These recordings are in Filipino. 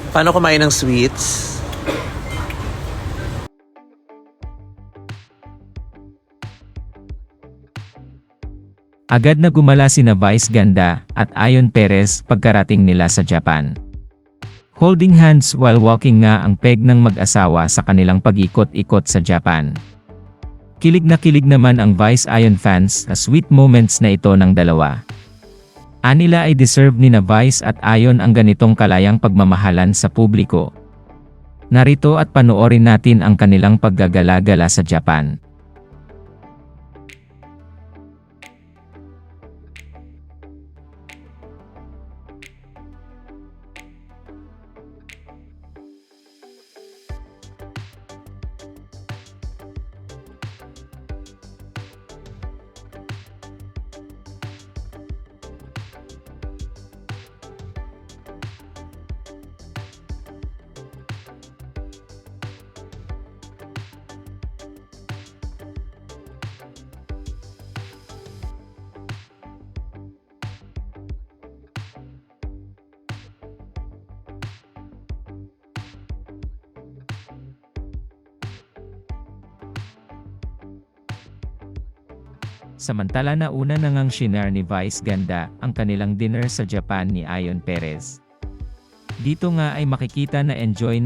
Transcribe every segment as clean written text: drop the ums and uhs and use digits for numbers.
Paano kumain ng sweets? Agad na gumala sina Vice Ganda at Ayon Perez pagkarating nila sa Japan. Holding hands while walking nga ang peg ng mag-asawa sa kanilang pag-ikot-ikot sa Japan. Kilig na kilig naman ang Vice Ayon fans sa sweet moments na ito ng dalawa. Anila ay deserve ni na Vice at Ayon ang ganitong kalayang pagmamahalan sa publiko. Narito at panoorin natin ang kanilang paggagala-gala sa Japan. Samantala nauna na ngang shinare ni Vice Ganda ang kanilang dinner sa Japan ni Ayon Perez. Dito nga ay makikita na enjoy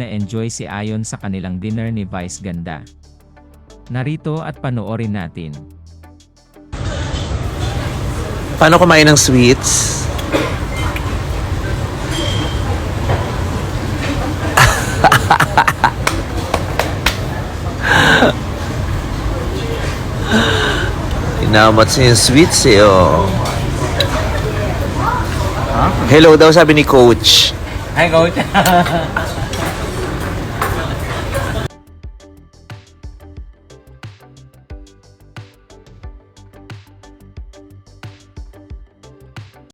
si Ayon sa kanilang dinner ni Vice Ganda. Narito at panoorin natin. Paano kumain ng sweets? Inamat siya yung sweets eh, oh. Hello daw sabi ni Coach. Hi, Coach.